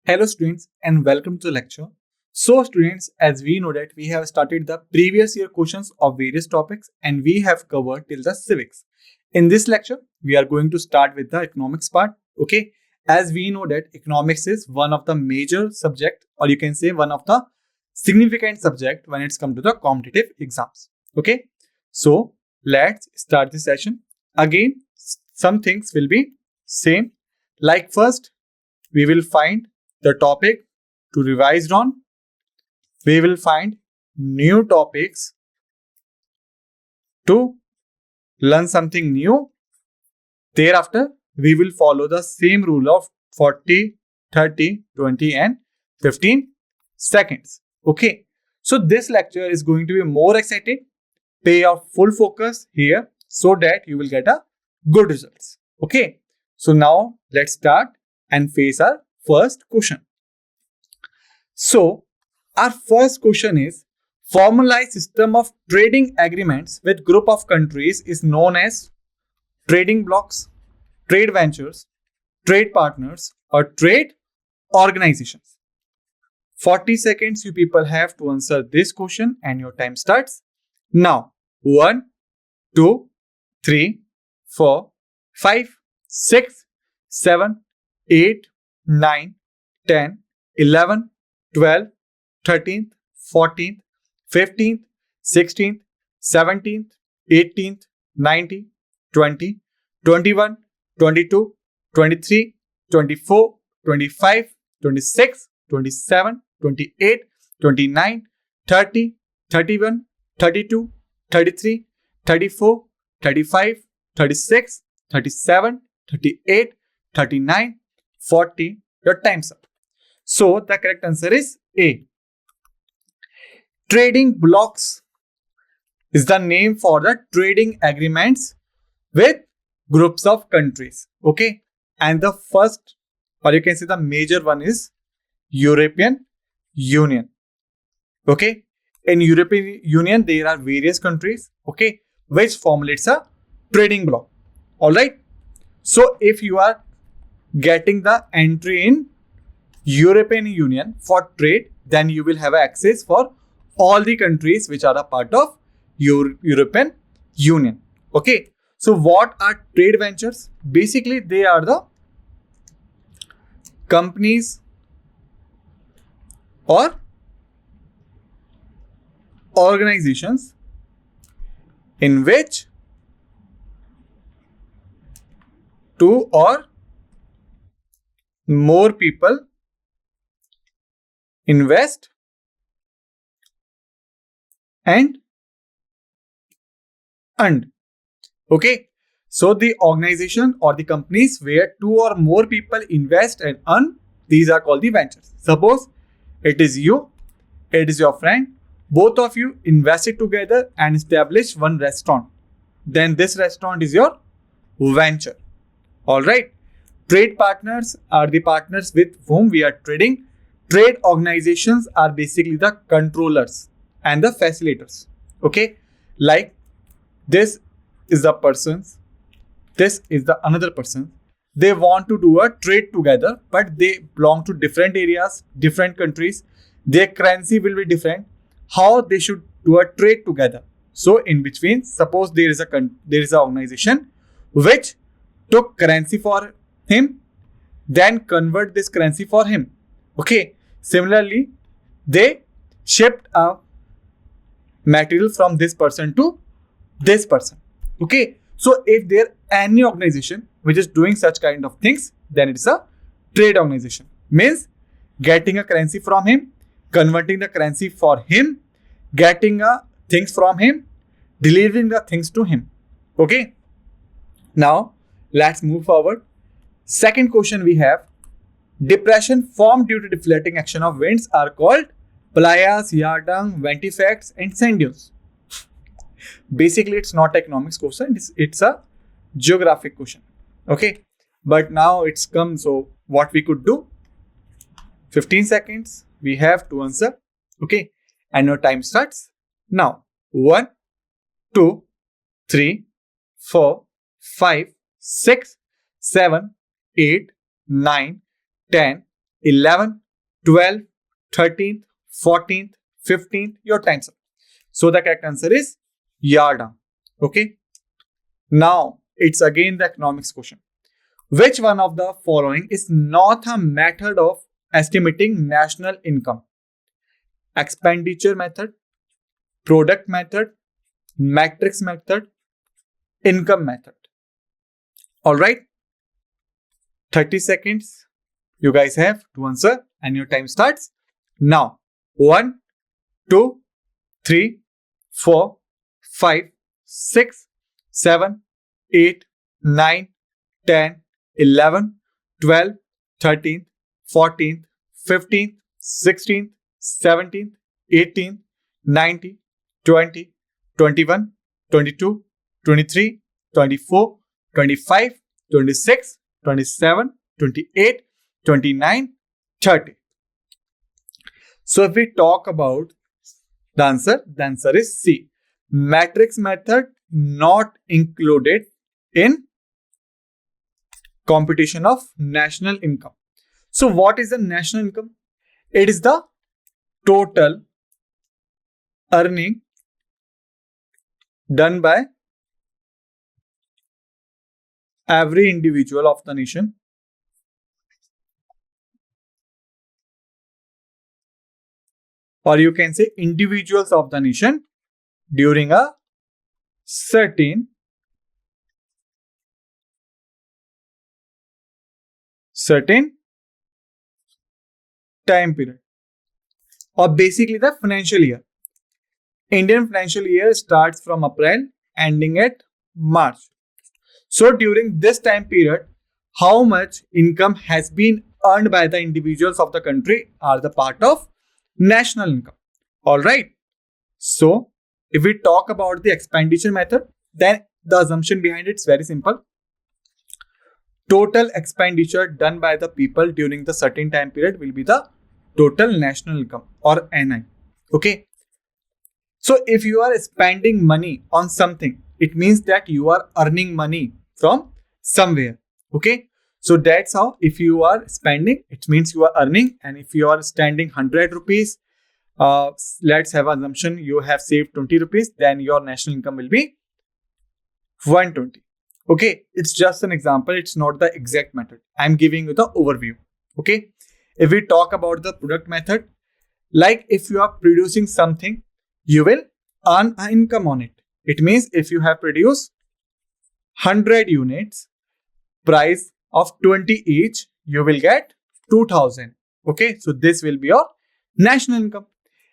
Hello students and welcome to the lecture. So students, as we know that we have started the previous year questions of various topics and we have covered till the civics. In this lecture, we are going to start with the economics part. Okay, as we know that economics is one of the major subject, or you can say one of the significant subject when it's come to the competitive exams. Okay, so let's start this session. Again, some things will be same. Like first, we will find the topic to revise on. We will find new topics to learn something new. Thereafter, we will follow the same rule of 40, 30, 20 and 15 seconds. Okay. So this lecture is going to be more exciting. Pay your full focus here so that you will get a good results. Okay. So now let's start and face our first question. So our first question is, formalized system of trading agreements with group of countries is known as trading blocks, trade ventures, trade partners, or trade organizations. 40 seconds you people have to answer this question and your time starts now. 1, 2, 3, 4, 5, 6, 7, 8, 9, 10, 11, 12, 13th, 14th, 15th, 16th, 17th, 18th, 19th, 20, 21, 22, 23, 24, 25, 26, 27, 28, 29, 30, 31, 32, 33, 34, 35, 36, 37, 38, 39, 40. Your time's up. So the correct answer is A. Trading blocks is the name for the trading agreements with groups of countries. Okay. And the first, or you can say the major one, is European Union. Okay. In European Union, there are various countries, okay, which formulates a trading block. Alright. So if you are getting the entry in European Union for trade, then you will have access for all the countries which are a part of European Union. Okay. So what are trade ventures? Basically, they are the companies or organizations in which two or more people invest and earn. Okay. So the organization or the companies where two or more people invest and earn, these are called the ventures. Suppose it is you, it is your friend, both of you invested together and establish one restaurant. Then this restaurant is your venture. Alright. Trade partners are the partners with whom we are trading. Trade organizations are basically the controllers and the facilitators. Okay. Like this is the persons, this is the another person. They want to do a trade together, but they belong to different areas, different countries. Their currency will be different. How they should do a trade together? So in between, suppose there is an organization which took currency for him, then convert this currency for him. Okay. Similarly, they shipped a material from this person to this person. Okay. So if there any organization which is doing such kind of things, then it's a trade organization. Means getting a currency from him, converting the currency for him, getting things from him, delivering the things to him. Okay. Now let's move forward. Second question we have, depression formed due to deflating action of winds are called playas, yardang, ventifex and sand dunes. Basically, it's not economics question, it's a geographic question. Okay. But now it's come, so what we could do, 15 seconds we have to answer. Okay. And your time starts now. 1, 2, 3, 4, 5, 6, 7, 8, 9, 10, 11th, 12th, 13th, 14th, 15th. Your time's up. So the correct answer is Yarda. Okay. Now it's again the economics question. Which one of the following is not a method of estimating national income? Expenditure method, product method, matrix method, income method. All right. 30 seconds you guys have to answer and your time starts now. 1, 2, 3, 4, 5, 6, 7, 8, 9, 10, 11, 12, 13, 14, 15, 16, 17, 18, 19, 20, 21, 22, 23, 24, 25, 26, 27, 28, 29, 30. So if we talk about the answer is C. Matrix method not included in computation of national income. So what is the national income? It is the total earning done by every individual of the nation or you can say individuals of the nation during a certain time period or basically the financial year. Indian financial year starts from April ending at March. So during this time period, how much income has been earned by the individuals of the country are the part of national income. All right. So if we talk about the expenditure method, then the assumption behind it is very simple. Total expenditure done by the people during the certain time period will be the total national income or NI. Okay. So if you are spending money on something, it means that you are earning money from somewhere. Okay. So that's how if you are spending, it means you are earning. And if you are spending 100 rupees, let's have an assumption you have saved 20 rupees, then your national income will be 120. Okay. It's just an example. It's not the exact method. I'm giving you the overview. Okay. If we talk about the product method, like if you are producing something, you will earn an income on it. It means if you have produced 100 units, price of 20 each, you will get 2000. Okay, so this will be your national income.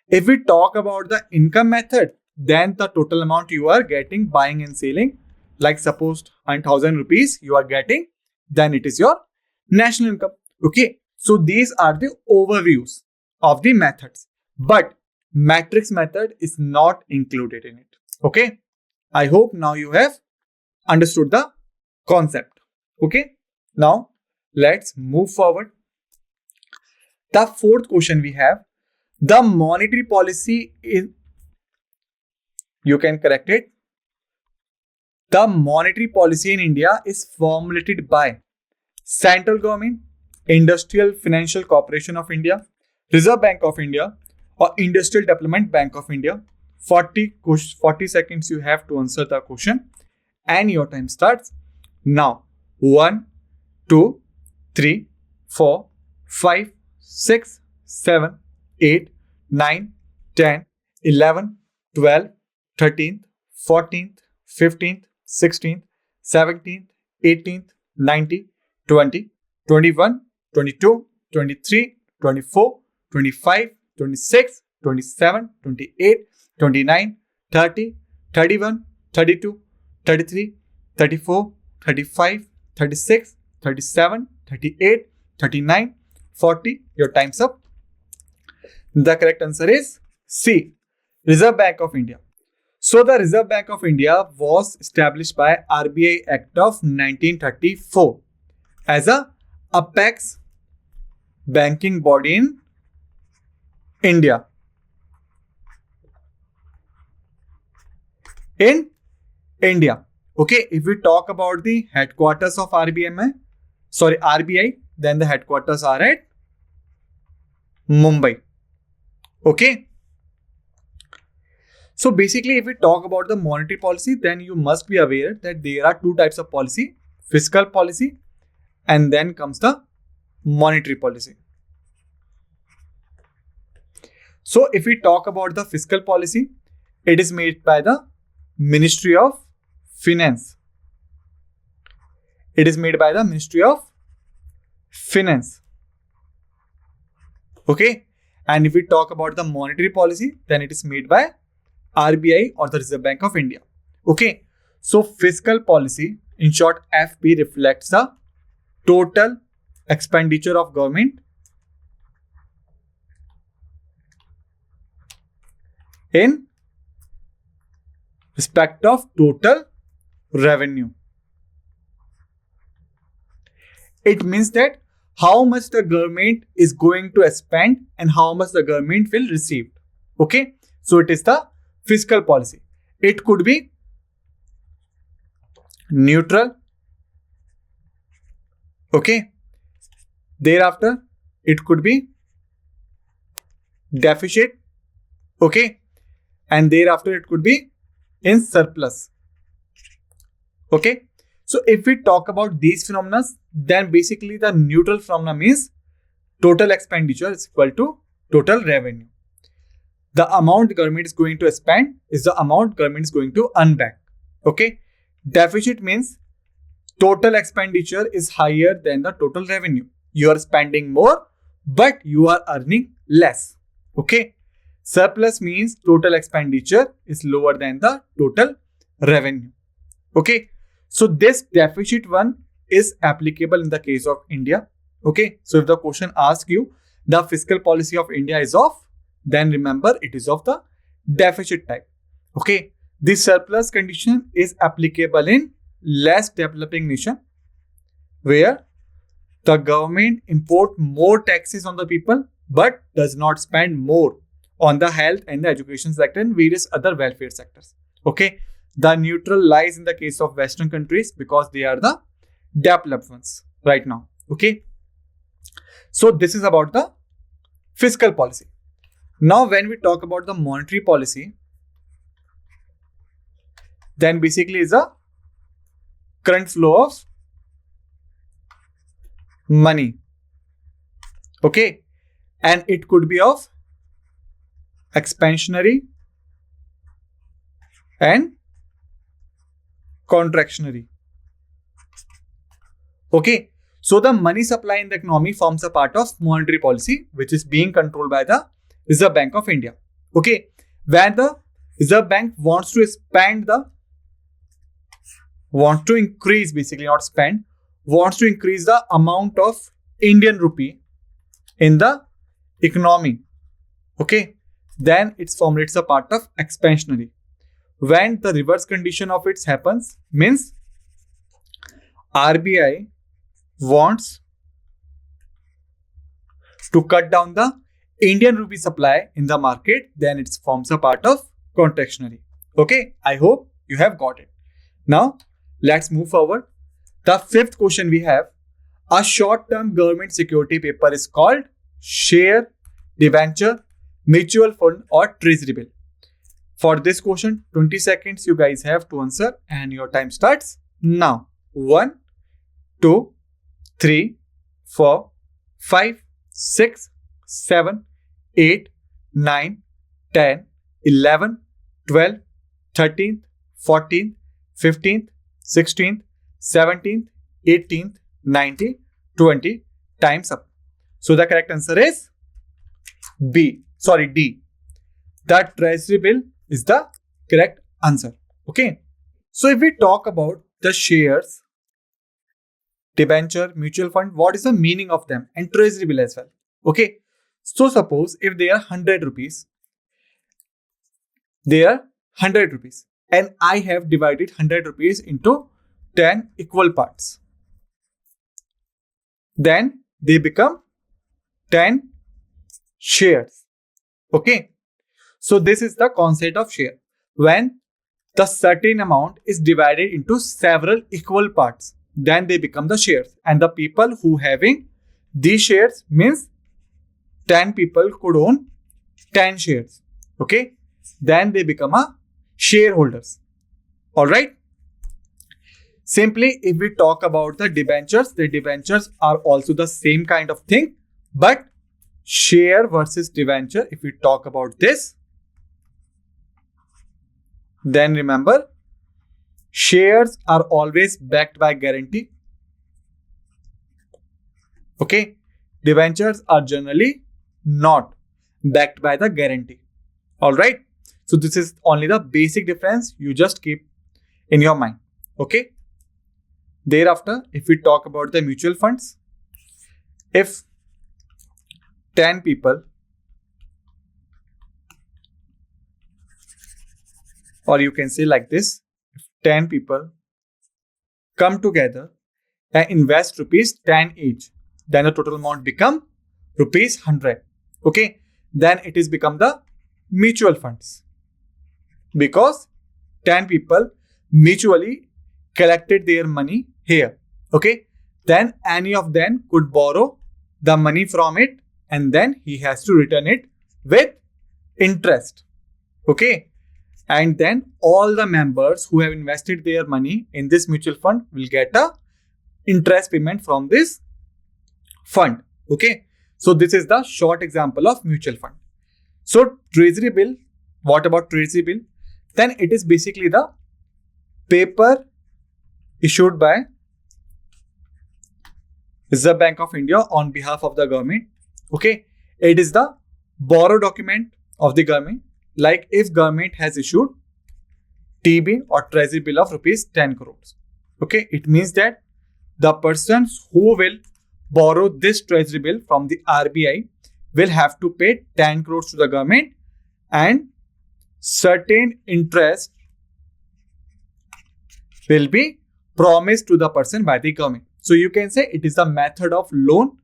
If we talk about the income method, then the total amount you are getting buying and selling, like suppose 1000 rupees you are getting, then it is your national income. Okay, so these are the overviews of the methods, but matrix method is not included in it. Okay, I hope now you have understood the concept. Okay, now let's move forward. The fourth question we have, the monetary policy is, you can correct it. The monetary policy in India is formulated by Central Government, Industrial Financial Corporation of India, Reserve Bank of India, or Industrial Development Bank of India. 40 seconds you have to answer the question and your time starts now. 1, 2, 3, 4, 5, 6, 7, 8, 9, 10, 11, 12, 13th, 14th, 15th, 16th, 17th, 18th, 19th, 20, 21, 22, 23, 24, 25, 26, 27, 28, 29, 30, 31, 32, 33, 34, 35, 36, 37, 38, 39, 40. Your time's up. The correct answer is C. Reserve Bank of India. So the Reserve Bank of India was established by RBI Act of 1934 as a apex banking body in India. In India. Okay, if we talk about the headquarters of RBI, then the headquarters are at Mumbai. Okay. So basically, if we talk about the monetary policy, then you must be aware that there are two types of policy: fiscal policy, and then comes the monetary policy. So if we talk about the fiscal policy, it is made by the Ministry of Finance. It is made by the Ministry of Finance. Okay. And if we talk about the monetary policy, then it is made by RBI or the Reserve Bank of India. Okay. So fiscal policy, in short, FP, reflects the total expenditure of government in respect of total revenue. It means that how much the government is going to spend and how much the government will receive. Okay. So it is the fiscal policy. It could be neutral. Okay. Thereafter, it could be deficit. Okay. And thereafter, it could be in surplus. Okay. So if we talk about these phenomena, then basically the neutral phenomena means total expenditure is equal to total revenue. The amount the government is going to spend is the amount government is going to earn back. Okay. Deficit means total expenditure is higher than the total revenue. You are spending more, but you are earning less. Okay. Surplus means total expenditure is lower than the total revenue. Okay. So this deficit one is applicable in the case of India. Okay. So if the question asks you the fiscal policy of India is of, then remember it is of the deficit type. Okay. This surplus condition is applicable in less developing nation where the government import more taxes on the people but does not spend more on the health and the education sector and various other welfare sectors. Okay. The neutral lies in the case of Western countries because they are the developed ones right now. Okay. So this is about the fiscal policy. Now, when we talk about the monetary policy, then basically is a current flow of money. Okay. And it could be of expansionary and contractionary. Okay. So the money supply in the economy forms a part of monetary policy, which is being controlled by the Reserve Bank of India. Okay. When the Reserve Bank wants to increase, basically not spend, wants to increase the amount of Indian rupee in the economy. Okay. Then it formulates a part of expansionary. When the reverse condition of it happens, means RBI wants to cut down the Indian rupee supply in the market, then it forms a part of contractionary. Okay, I hope you have got it. Now, let's move forward. The fifth question we have, a short-term government security paper is called share, debenture, mutual fund or treasury bill. For this question, 20 seconds you guys have to answer and your time starts now. 1, 2, 3, 4, 5, 6, 7, 8, 9, 10, 11, 12, 13th, 14th, 15th, 16th, 17th, 18th, 19th, 20. Time's up. So the correct answer is D. The treasury bill is the correct answer. Okay. So if we talk about the shares, debenture, mutual fund, what is the meaning of them, and treasury bill as well. Okay. So suppose if they are 100 rupees, and I have divided 100 rupees into 10 equal parts. Then they become 10 shares. Okay. So this is the concept of share. When the certain amount is divided into several equal parts, then they become the shares. And the people who having these shares means 10 people could own 10 shares. Okay, then they become a shareholders. All right. Simply, if we talk about the debentures are also the same kind of thing, but share versus debenture, if we talk about this, then remember, shares are always backed by guarantee. Okay, debentures are generally not backed by the guarantee. All right, so this is only the basic difference you just keep in your mind. Okay, thereafter, if we talk about the mutual funds, if 10 people, or you can say like this, if 10 people come together and invest rupees 10 each, then the total amount become rupees 100. Okay, then it is become the mutual funds, because 10 people mutually collected their money here. Okay, then any of them could borrow the money from it, and then he has to return it with interest. Okay, and then all the members who have invested their money in this mutual fund will get a interest payment from this fund. Okay, so this is the short example of mutual fund. So treasury bill, what about treasury bill? Then it is basically the paper issued by Reserve Bank of India on behalf of the government. Okay, it is the borrow document of the government. Like if government has issued TB or treasury bill of rupees 10 crores. Okay, it means that the persons who will borrow this treasury bill from the RBI will have to pay 10 crores to the government, and certain interest will be promised to the person by the government. So you can say it is the method of loan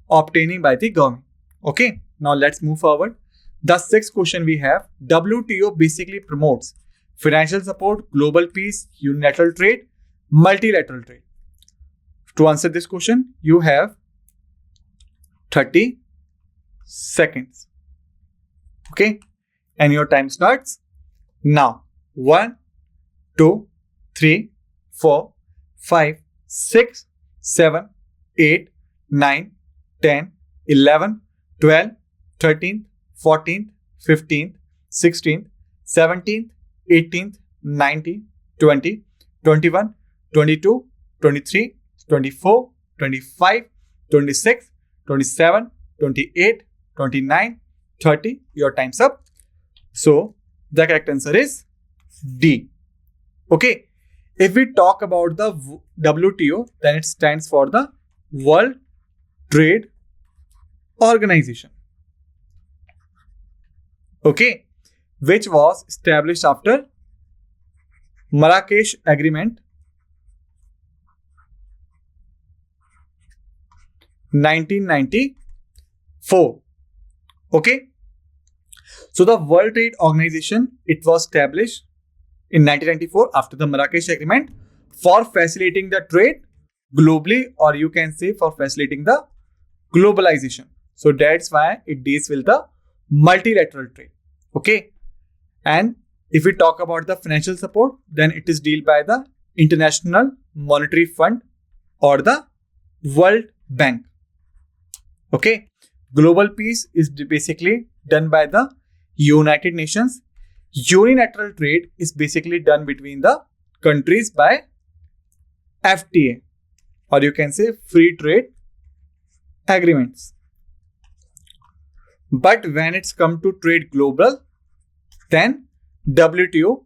obtaining by the government. Okay, now let's move forward. The sixth question we have, WTO basically promotes financial support, global peace, unilateral trade, multilateral trade. To answer this question, you have 30 seconds. Okay, and your time starts now. 1, 2, 3, 4, 5, 6, 7, 8, 9, 10, 11, 12, 13, 14th, 15th, 16th, 17th, 18th, 19th, 20, 21, 22, 23, 24, 25, 26, 27, 28, 29, 30. Your time's up. So the correct answer is D. Okay. If we talk about the WTO, then it stands for the World Trade Organization. Okay, which was established after Marrakesh Agreement 1994. Okay, so the World Trade Organization, it was established in 1994 after the Marrakesh Agreement for facilitating the trade globally, or you can say for facilitating the globalization. So that's why it deals with the multilateral trade. Okay, and if we talk about the financial support, then it is dealt by the International Monetary Fund or the World Bank. Okay, global peace is basically done by the United Nations. Unilateral trade is basically done between the countries by FTA, or you can say free trade agreements. But when it's come to trade global, then WTO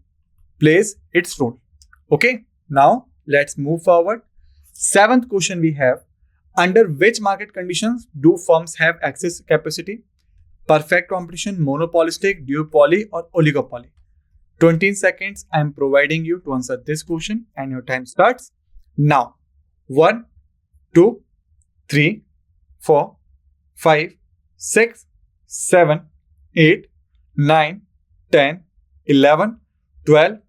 plays its role. Okay, now let's move forward. Seventh question we have, under which market conditions do firms have excess capacity? Perfect competition, monopolistic, duopoly, or oligopoly? 20 seconds I am providing you to answer this question, and your time starts now. 1, 2, 3, 4, 5, 6, 7, 8, 9, 10, 11, 12,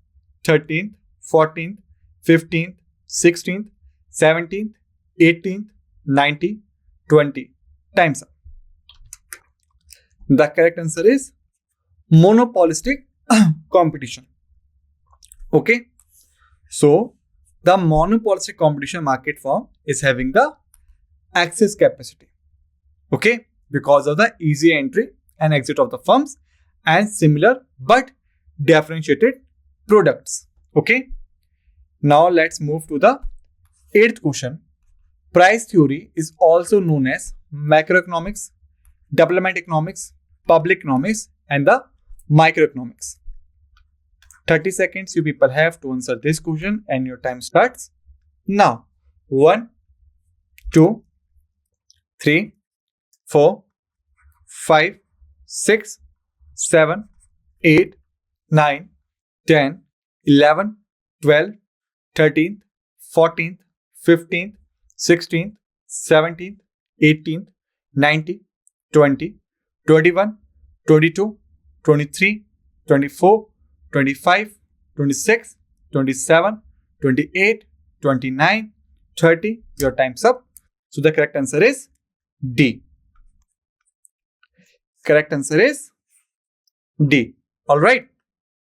13, 14, 15, 16, 17, 18, 19, 20. Time's up. The correct answer is monopolistic competition. Okay, so the monopolistic competition market form is having the excess capacity. Okay, because of the easy entry and exit of the firms and similar but differentiated products. Okay, now let's move to the eighth question. Price theory is also known as macroeconomics, development economics, public economics, and the microeconomics. 30 seconds you people have to answer this question and your time starts now. 1, 2, 3, 4, 5, 6, 7, 8, 9, 10, 11, 12, 13th, 14th, 15th, 16th, 17th, 18th, 19th, 20, 21, 22, 23, 24, 25, 26, 27, 28, 29, 30. Your time's up. So the correct answer is D. Correct answer is D. Alright.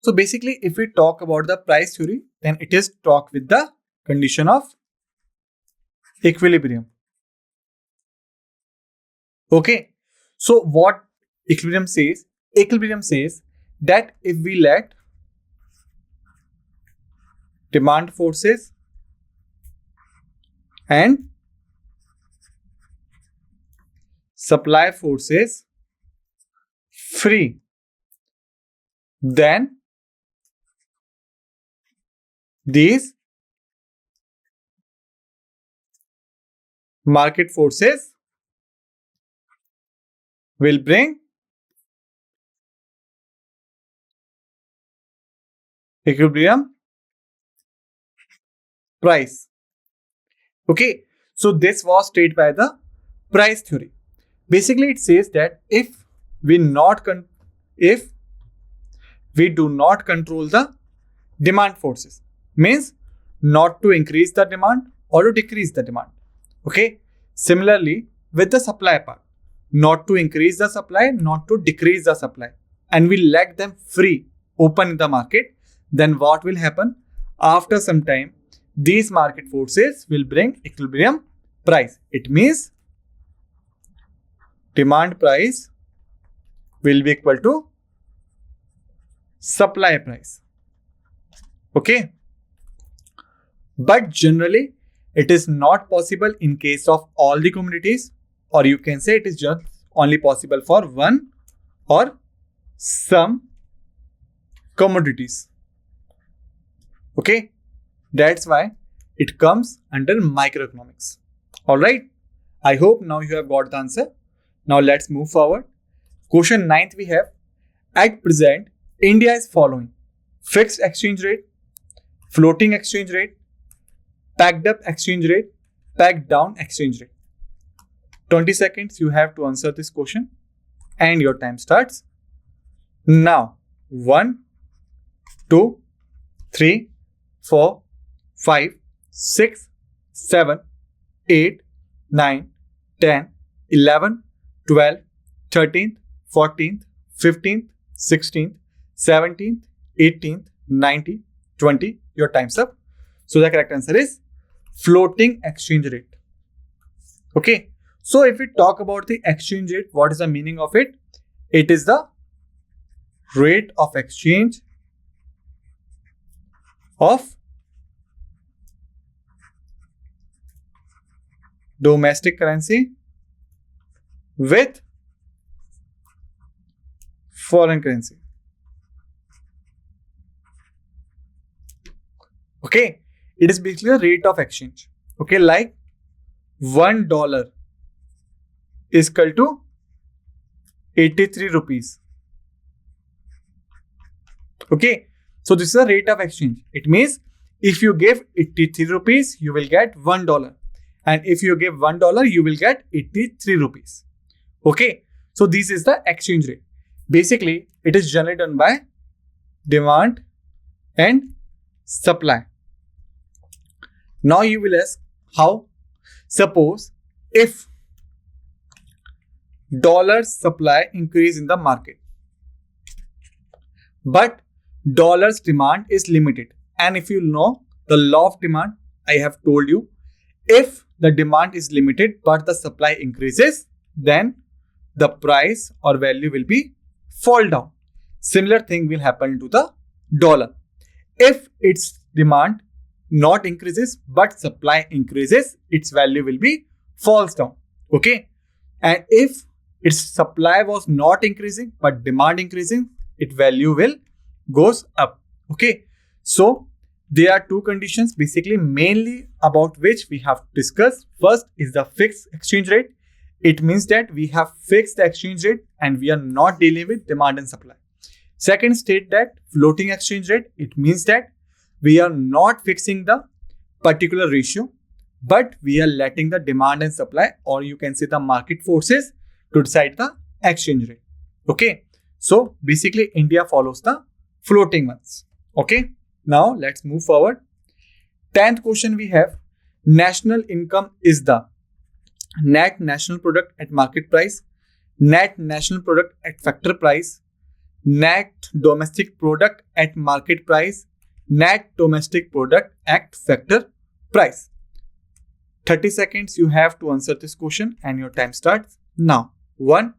So basically, if we talk about the price theory, then it is talk with the condition of equilibrium. Okay. So what equilibrium says? Equilibrium says that if we let demand forces and supply forces free, then these market forces will bring equilibrium price. Okay, so this was stated by the price theory. Basically, it says that if we do not control the demand forces, means not to increase the demand or to decrease the demand. Okay, similarly with the supply part, not to increase the supply, not to decrease the supply, and we let them free open in the market, then what will happen? After some time, these market forces will bring equilibrium price. It means demand price will be equal to supply price. Okay, but generally it is not possible in case of all the commodities, or you can say it is just only possible for one or some commodities. Okay, that's why it comes under microeconomics. All right, I hope now you have got the answer. Now let's move forward. Question 9th we have, at present India is following fixed exchange rate, floating exchange rate, packed up exchange rate, packed down exchange rate. 20 seconds you have to answer this question and your time starts now. 1, 2, 3, 4, 5, 6, 7, 8, 9, 10, 11, 12, 13th, 14th, 15th, 16th, 17th, 18th, 19th, 20. Your time's up. So the correct answer is floating exchange rate. Okay. So if we talk about the exchange rate, what is the meaning of it? It is the rate of exchange of domestic currency with foreign currency. Okay, it is basically a rate of exchange. Okay, like $1 is equal to 83 rupees. Okay, so this is a rate of exchange. It means if you give 83 rupees, you will get $1. And if you give $1, you will get 83 rupees. Okay, so this is the exchange rate. Basically, it is generally done by demand and supply. Now you will ask how? Suppose if dollars supply increase in the market, but dollars demand is limited. And if you know the law of demand, I have told you, if the demand is limited but the supply increases, then the price or value will be fall down. Similar thing will happen to the dollar. If its demand not increases but supply increases, its value will be falls down. Okay. And if its supply was not increasing but demand increasing, its value will goes up. Okay. So there are two conditions basically mainly about which we have discussed. First is the fixed exchange rate. It means that we have fixed the exchange rate and we are not dealing with demand and supply. Second state that floating exchange rate. It means that we are not fixing the particular ratio, but we are letting the demand and supply, or you can say the market forces, to decide the exchange rate. Okay. So basically India follows the floating ones. Okay. Now let's move forward. 10th question we have, national income is the net national product at market price, net national product at factor price, net domestic product at market price, net domestic product at factor price. 30 seconds you have to answer this question and your time starts now. 1,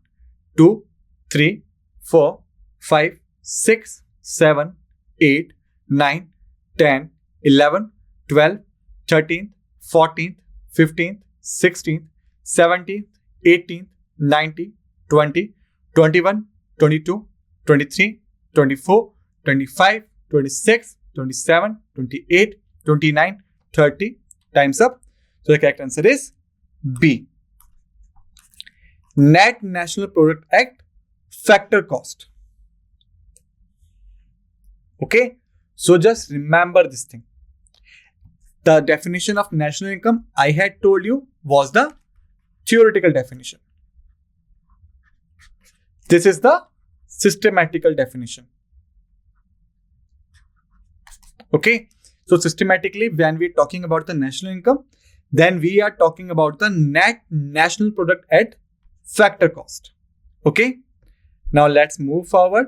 2, 3, 4, 5, 6, 7, 8, 9, 10, 11, 12, 13, 14, 15, 16, 17, 18, 19, 20, 21, 22, 23, 24, 25, 26, 27, 28, 29, 30. Time's up. So the correct answer is B. Net National Product at factor cost. Okay. So just remember this thing. The definition of national income I had told you was the theoretical definition. This is the systematical definition. Okay. So systematically, when we're talking about the national income, then we are talking about the net national product at factor cost. Okay. Now let's move forward.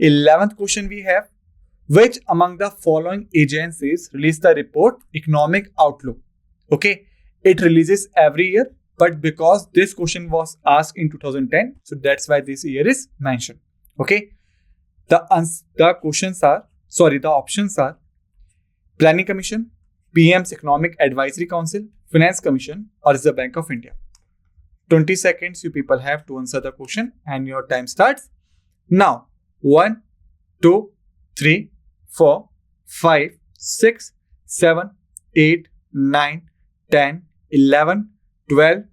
11th question we have. Which among the following agencies release the report Economic Outlook? Okay. It releases every year, but because this question was asked in 2010, so that's why this year is mentioned. Okay. The options are Planning Commission, PM's Economic Advisory Council, Finance Commission, or Reserve Bank of India. 20 seconds you people have to answer the question and your time starts now. 1, 2, 3, 4, 5, 6, 7, 8, 9, 10, 11, 12,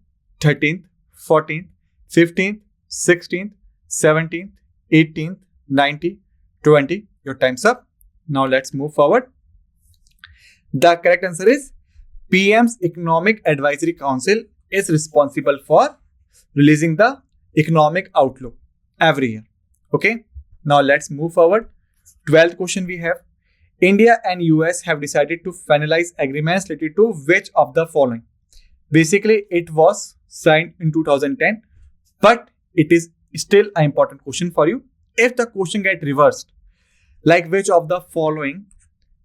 13th, 14th, 15th, 16th, 17th, 18th, 19th, 20. Your time's up. Now let's move forward. The correct answer is PM's Economic Advisory Council is responsible for releasing the economic outlook every year. Okay. Now let's move forward. 12th question we have. India and US have decided to finalize agreements related to which of the following? Basically, it was signed in 2010, but it is still an important question for you. If the question gets reversed, like which of the following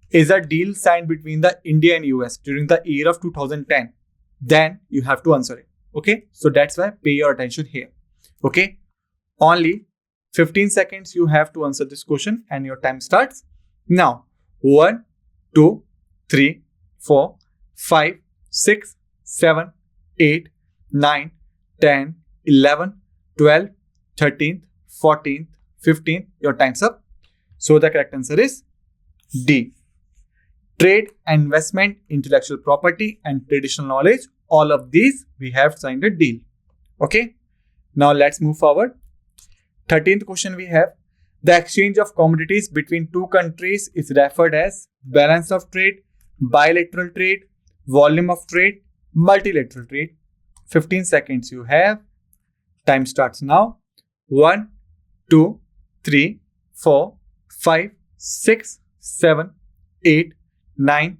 is a deal signed between the India and US during the year of 2010, then you have to answer it. Okay, so that's why pay your attention here. Okay, only 15 seconds you have to answer this question and your time starts now. 1, 2, 3, 4, 5, 6, 7, 8, 9, 10, 11, 12, 13th, 14th, 15th. Your time's up. So the correct answer is D. Trade, investment, intellectual property, and traditional knowledge. All of these we have signed a deal. Okay. Now let's move forward. 13th question we have. The exchange of commodities between two countries is referred as balance of trade, bilateral trade, volume of trade, multilateral trade. 15 seconds you have. Time starts now. 1, 2, 3, 4, 5, 6, 7, 8, 9,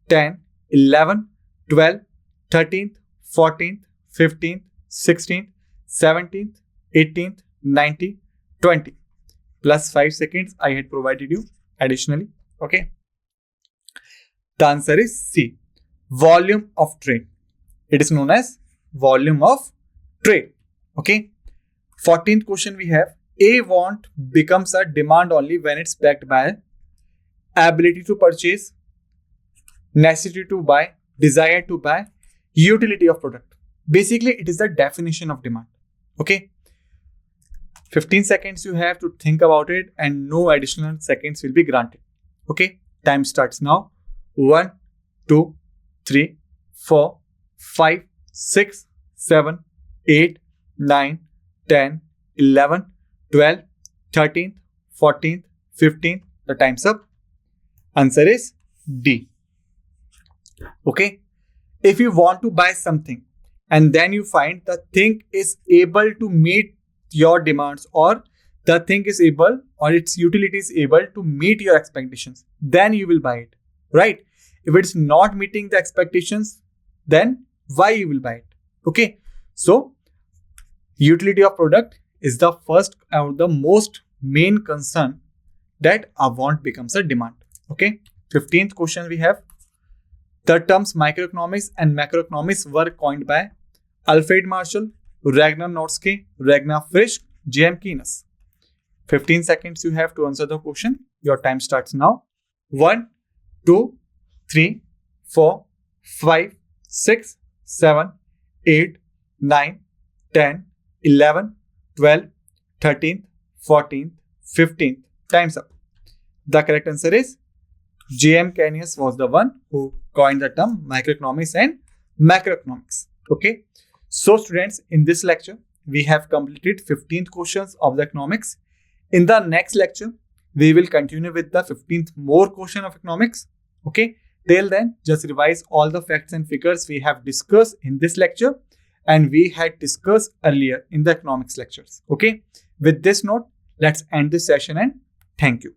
10, 11, 12, 13th, 14th, 15th, 16th, 17th, 18th, 19th, 20. Plus 5 seconds I had provided you additionally. Okay. The answer is C. Volume of trade. It is known as volume of trade. Okay. 14th question we have. A want becomes a demand only when it's backed by ability to purchase, necessity to buy, desire to buy, utility of product. Basically, it is the definition of demand. Okay. 15 seconds you have to think about it and no additional seconds will be granted. Okay. Time starts now. 1, 2, 3, 4, 5, 6, 7, 8, 9, 10, 11, 12, 13th, 14th, 15th. The time's up. Answer is D. Okay. If you want to buy something and then you find the thing is able to meet your demands, or the thing is able, or its utility is able to meet your expectations, then you will buy it, right? If it's not meeting the expectations, then why you will buy it? Okay. So utility of product is the first or the most main concern that a want becomes a demand. Okay. 15th question we have. The terms microeconomics and macroeconomics were coined by Alfred Marshall, Ragnar Norsky, Ragnar Frisch, J.M. Keynes. 15 seconds you have to answer the question. Your time starts now. 1, 2, 3, 4, 5, 6, 7, 8, 9, 10, 11, 12, 13th, 14th, 15th. Time's up. The correct answer is J.M. Keynes was the one who coined the term microeconomics and macroeconomics. Okay. So students, in this lecture, we have completed 15th questions of the economics. In the next lecture, we will continue with the 15th more question of economics. Okay. Till then, just revise all the facts and figures we have discussed in this lecture and we had discussed earlier in the economics lectures. Okay. With this note, let's end this session and thank you.